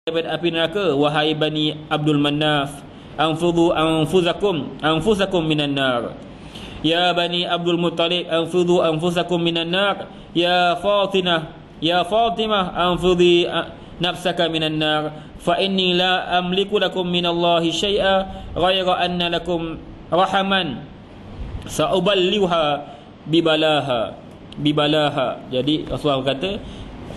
daripada api neraka, wahai Bani Abdul Manaf, anfudhu anfusakum minan nar. Ya Bani Abdul Muttalib, anfudhu anfusakum minan nar. Ya Fatimah anfudhi nafsaka minan nar, fa inni la amliku lakum minallahi syai'a ghayra anna lakum rahaman sa'uballiha bibalaha. Jadi Rasulullah kata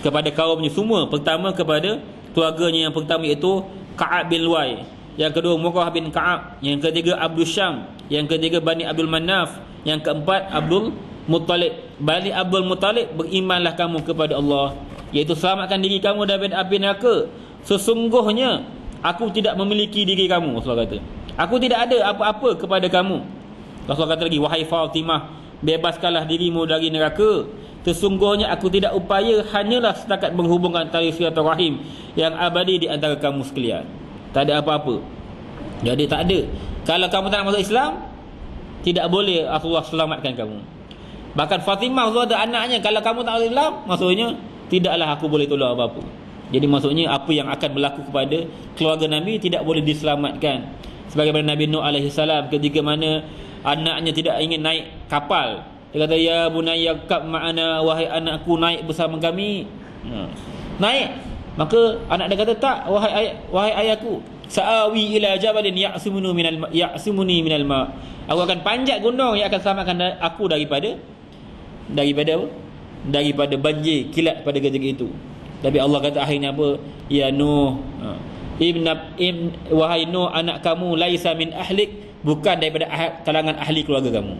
kepada kaumnya semua, pertama kepada keluarganya yang pertama iaitu Ka'ab bin Luay, yang kedua Murrah bin Ka'ab, yang ketiga Abdul Syam, yang ketiga Bani Abdul Manaf, yang keempat Abdul Muttalib. Bani Abdul Muttalib, berimanlah kamu kepada Allah, iaitu selamatkan diri kamu daripada api neraka. Sesungguhnya aku tidak memiliki diri kamu, Rasulullah kata. Aku tidak ada apa-apa kepada kamu. Rasulullah kata lagi, wahai Fatimah, bebaskanlah dirimu dari neraka. Sesungguhnya aku tidak upaya, hanyalah setakat berhubungan tali silaturahim yang abadi di antara kamu sekalian. Tak ada apa-apa. Jadi tak ada. Kalau kamu tak nak masuk Islam, tidak boleh Rasulullah selamatkan kamu. Bahkan Fatimah, Rasulullah ada anaknya, kalau kamu tak masuk Islam, maksudnya tidaklah aku boleh tolong apa-apa. Jadi maksudnya apa yang akan berlaku kepada keluarga Nabi tidak boleh diselamatkan. Sebagaimana Nabi Nuh AS ketika mana anaknya tidak ingin naik kapal, dia kata, ya bunayya kab ma'ana, wahai anakku naik bersama kami. Naik. Maka anak dia kata, tak, wahai ayahku, sa'awi ila jabalin ya'simuni minal ma. Aku akan panjat gunung yang akan selamatkan aku daripada apa? Daripada banjir kilat pada ketika itu. Tapi Allah kata akhirnya apa? Ya Nuh, wahai Nuh, anak kamu laisa min ahlik, bukan daripada kalangan ahli keluarga kamu.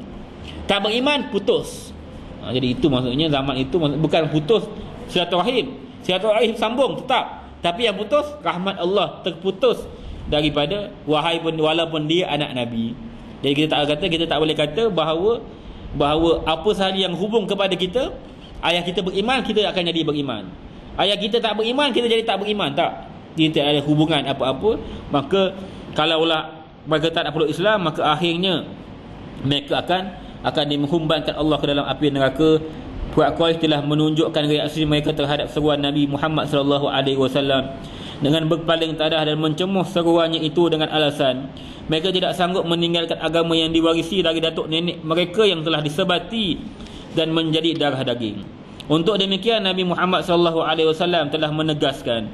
Tak beriman, putus. Jadi itu maksudnya zaman itu bukan putus silaturahim. Silaturahim sambung tetap, tapi yang putus rahmat Allah, terputus daripada walaupun dia anak Nabi. Jadi kita tak boleh kata bahawa apa sahaja yang hubung kepada kita, ayah kita beriman, kita akan jadi beriman. Ayah kita tak beriman, kita jadi tak beriman. Tak. Dia tak ada hubungan apa-apa. Maka kalaulah mereka tak nak peluk Islam, maka akhirnya mereka akan dimehumbankan Allah ke dalam api neraka. Puak Quraisy telah menunjukkan reaksi mereka terhadap seruan Nabi Muhammad SAW dengan berpaling tadah dan mencemuh seruannya itu dengan alasan mereka tidak sanggup meninggalkan agama yang diwarisi dari datuk nenek mereka yang telah disebati dan menjadi darah daging. Untuk demikian Nabi Muhammad SAW telah menegaskan,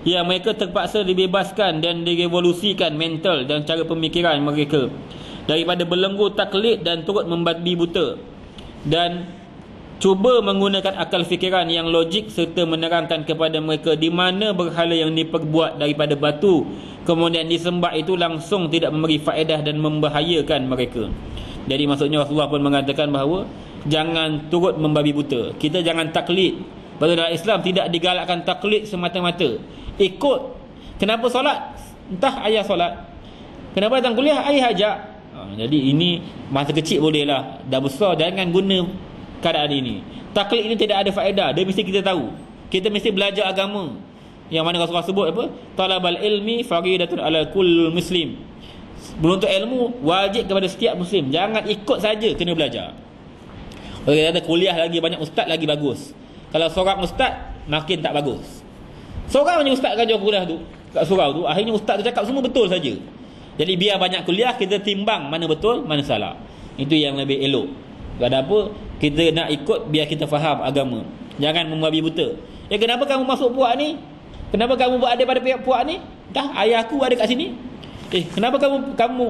ya, mereka terpaksa dibebaskan dan direvolusikan mental dan cara pemikiran mereka daripada belenggu taklid dan turut membabi buta, dan cuba menggunakan akal fikiran yang logik serta menerangkan kepada mereka di mana berhala yang diperbuat daripada batu kemudian disembah itu langsung tidak memberi faedah dan membahayakan mereka. Jadi maksudnya Rasulullah pun mengatakan bahawa jangan turut membabi buta. Kita jangan taklid. Pada dalam Islam tidak digalakkan taklid semata-mata. Ikut. Kenapa solat? Entah ayah solat. Kenapa datang kuliah? Ayah ajak. Jadi ini masa kecil bolehlah. Dah besar jangan guna keadaan ini. Taklid ini tidak ada faedah. Dia mesti kita tahu. Kita mesti belajar agama. Yang mana Rasulullah sebut apa? Talabal ilmi faridatun ala kull muslim. Menuntut ilmu wajib kepada setiap muslim. Jangan ikut saja, kena belajar. Kalau kita kata kuliah lagi banyak ustaz lagi bagus. Kalau seorang ustaz makin tak bagus. Seorang punya ustaz kerja kuliah tu kat surau tu, akhirnya ustaz tu cakap semua betul saja. Jadi biar banyak kuliah, kita timbang mana betul, mana salah. Itu yang lebih elok. Ada apa? Kita nak ikut biar kita faham agama. Jangan membabi buta. Kenapa kamu masuk puak ni? Kenapa kamu berada pada pihak puak ni? Dah ayah aku ada kat sini. Kenapa kamu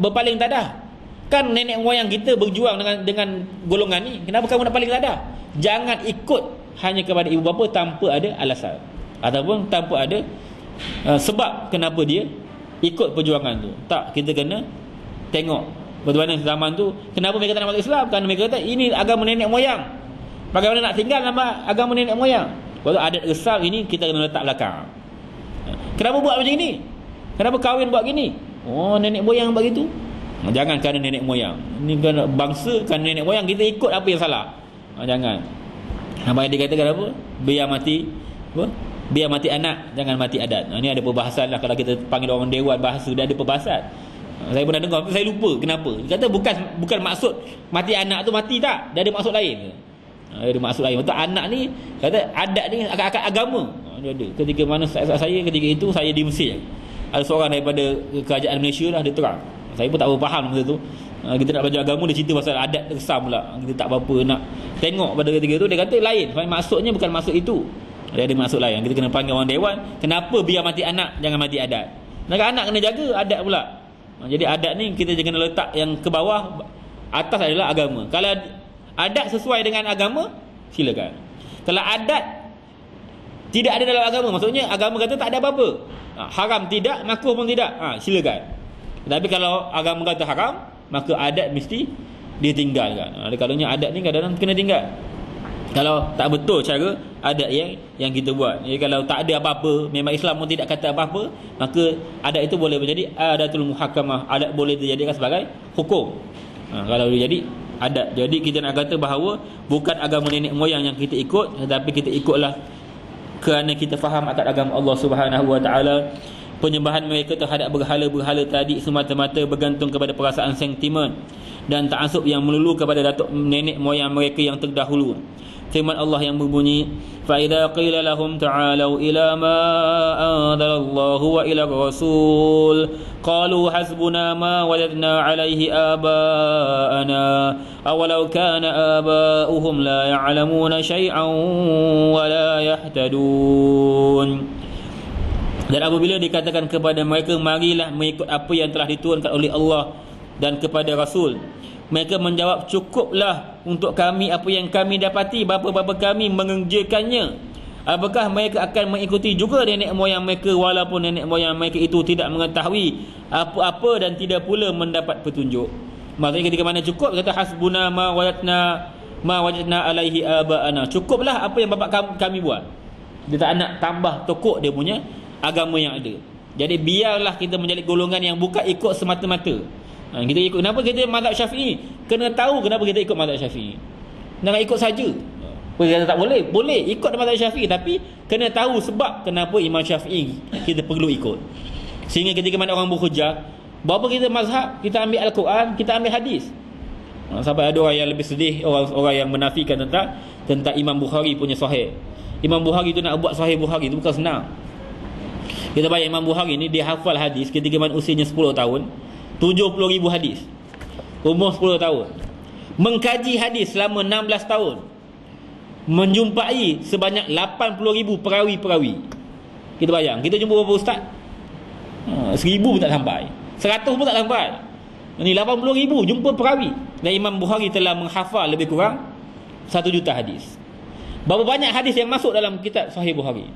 berpaling tadah? Kan nenek moyang kita berjuang dengan golongan ni. Kenapa kamu nak paling tadah? Jangan ikut hanya kepada ibu bapa tanpa ada alasan ataupun tanpa ada sebab kenapa dia ikut perjuangan tu. Tak, kita kena tengok bagaimana zaman tu, kenapa mereka tak nak masuk Islam? Kerana mereka kata ini agama nenek moyang. Bagaimana nak tinggal nama agama nenek moyang? Kalau adat resam ini kita kena letak belakang. Kenapa buat macam ni? Kenapa kahwin buat gini? Oh, nenek moyang buat gitu. Jangan kerana nenek moyang. Ini kerana bangsa, kerana nenek moyang kita ikut apa yang salah. Jangan. Apa yang dikatakan apa? Biar mati anak, jangan mati adat. Ini ada perbahasan lah. Kalau kita panggil orang dewan bahasa, dia ada perbahasan. Saya pernah dengar, saya lupa kenapa. Dia kata bukan maksud mati anak tu mati, tak. Dia ada maksud lain. Ada maksud lain. Betul, anak ni kata adat ni akad agama. Dia ada. Ketika mana saya ketika itu saya di Mesir. Ada seorang daripada kerajaan Malaysia lah, dia terang. Saya pun tak berapa faham masa tu. Kita nak belajar agama, dia cerita pasal adat tersam pula. Kita tak berapa nak tengok pada ketika tu. Dia kata lain. Maksudnya bukan maksud itu. Dia ada maksud lain. Kita kena panggil orang dewan. Kenapa biar mati anak, jangan mati adat? Anak kena jaga adat pula. Jadi adat ni kita kena letak yang ke bawah, atas adalah agama. Kalau adat sesuai dengan agama, silakan. Kalau adat tidak ada dalam agama, maksudnya agama kata tak ada apa-apa, haram tidak, makruh pun tidak, silakan. Tapi kalau agama kata haram, maka adat mesti ditinggalkan. Ada kalanya adat ni kadang-kadang kena tinggal kalau tak betul cara adat yang kita buat. Jadi kalau tak ada apa-apa, memang Islam pun tidak kata apa-apa, maka adat itu boleh menjadi adatul muhakamah. Adat boleh dijadikan sebagai hukum. Kalau dia jadi adat. Jadi kita nak kata bahawa bukan agama nenek moyang yang kita ikut, tetapi kita ikutlah kerana kita faham akan agama Allah Subhanahu Wa Taala. Penyembahan mereka terhadap berhala-berhala tadi semata-mata bergantung kepada perasaan sentimen dan ta'assub yang melulu kepada datuk nenek moyang mereka yang terdahulu. Firman Allah yang berbunyi, fa idza qila lahum ta'alu ila ma anzalallahu wa ila rasul qalu hasbuna ma wajadna alaihi aba'ana awalau kana aba'uhum la ya'lamuna syai'an wa la yahtadun. Dan apabila dikatakan kepada mereka, marilah mengikut apa yang telah diturunkan oleh Allah dan kepada Rasul, mereka menjawab, cukuplah untuk kami apa yang kami dapati, bapa-bapa kami mengerjakannya. Apakah mereka akan mengikuti juga nenek moyang mereka, walaupun nenek moyang mereka itu tidak mengetahui apa-apa dan tidak pula mendapat petunjuk. Maksudnya ketika mana cukup, kata hasbuna ma wajadna alaihi aba'ana, cukuplah apa yang bapa kami buat. Dia tak nak tambah tokok dia punya agama yang ada. Jadi biarlah kita menjadi golongan yang bukan ikut semata-mata. Kita ikut, kenapa kita mazhab Syafi'i? Kena tahu kenapa kita ikut mazhab Syafi'i. Jangan ikut saja. Kita tak boleh. Boleh ikut mazhab Syafi'i, tapi kena tahu sebab kenapa Imam Syafi'i kita perlu ikut. Sehingga ketika mana orang berhujah, berapa kita mazhab, kita ambil Al-Quran, kita ambil hadis. Sampai ada orang yang lebih sedih, orang yang menafikan tentang Imam Bukhari punya sahih. Imam Bukhari tu nak buat sahih Bukhari tu bukan senang. Kita bayang Imam Bukhari ni dia hafal hadis ketika mana usianya 10 tahun, 70,000 hadis. Umur 10 tahun. Mengkaji hadis selama 16 tahun. Menjumpai sebanyak 80,000 perawi-perawi. Kita bayang, kita jumpa berapa ustaz? 1,000 pun tak sampai. 100 pun tak sampai. Ini 80,000 jumpa perawi. Dan Imam Bukhari telah menghafal lebih kurang 1 juta hadis. Berapa banyak hadis yang masuk dalam kitab Sahih Bukhari?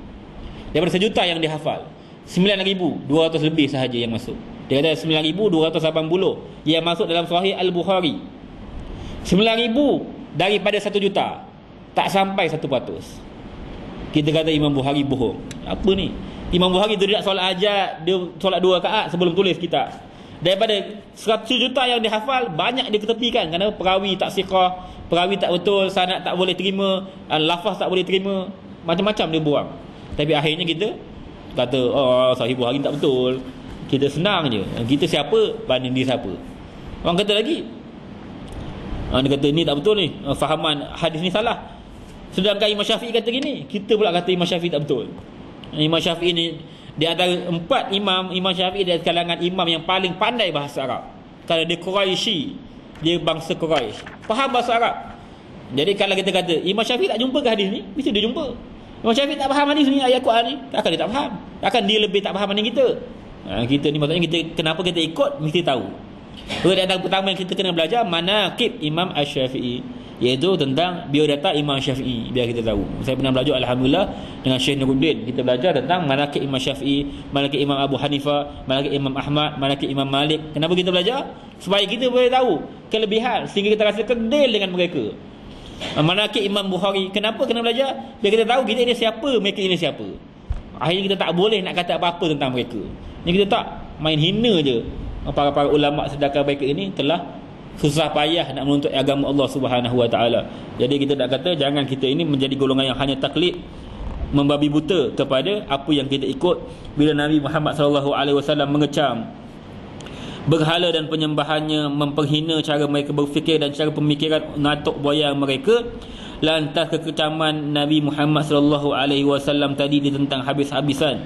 Daripada 1 juta yang dihafal, 9,200 lebih sahaja yang masuk. Dia kata 9,280 yang masuk dalam Sahih Al-Bukhari. 9,000 daripada 1 juta, tak sampai 1%. Kita kata Imam Bukhari bohong. Apa ni? Imam Bukhari tu dia nak solat hajat, dia solat 2 rakaat sebelum tulis kitab. Daripada 100 juta yang dihafal, banyak dia ketepikan kerana perawi tak siqah, perawi tak betul, sanad tak boleh terima, lafaz tak boleh terima, macam-macam dia buang. Tapi akhirnya kita kata, Sahih Bukhari tak betul. Kita senang je. Kita siapa banding dia siapa. Orang kata lagi, dia kata ni tak betul ni, fahaman hadis ni salah. Sedangkan Imam Syafi'i kata gini, kita pula kata Imam Syafi'i tak betul. Imam Syafi'i ni di antara 4 imam, Imam Syafi'i dari kalangan imam yang paling pandai bahasa Arab. Kalau dia Quraisy, dia bangsa Quraisy, faham bahasa Arab. Jadi kalau kita kata Imam Syafi'i tak jumpa ke hadis ni, mesti dia jumpa. Imam Syafi'i tak faham hadis ni, ayat Quran ni, akan dia tak faham. Akan dia lebih tak faham daripada kita. Kita ni maksudnya kita, kenapa kita ikut, mesti tahu. Jadi antara pertama yang kita kena belajar manaqib Imam Asy-Syafi'i, iaitu tentang biodata Imam Syafi'i, biar kita tahu. Saya pernah belajar alhamdulillah dengan Syekh Nuruddin, kita belajar tentang manaqib Imam Syafi'i, manaqib Imam Abu Hanifah, manaqib Imam Ahmad, manaqib Imam Malik. Kenapa kita belajar? Supaya kita boleh tahu kelebihan, sehingga kita rasa kedil dengan mereka. Manaqib Imam Bukhari, kenapa kena belajar? Biar kita tahu kita ini siapa, mereka ini siapa. Akhirnya kita tak boleh nak kata apa-apa tentang mereka. Ni kita tak main hina je para ulama sedekah mereka ini telah susah payah nak menuntut agama Allah Subhanahu Wa Taala. Jadi kita nak kata jangan kita ini menjadi golongan yang hanya taklid, membabi buta kepada apa yang kita ikut. Bila Nabi Muhammad sallallahu alaihi wasallam mengecam berhala dan penyembahannya, memperhina cara mereka berfikir dan cara pemikiran natuk boyang mereka, lantas kekecaman Nabi Muhammad sallallahu alaihi wasallam tadi ditentang habis-habisan.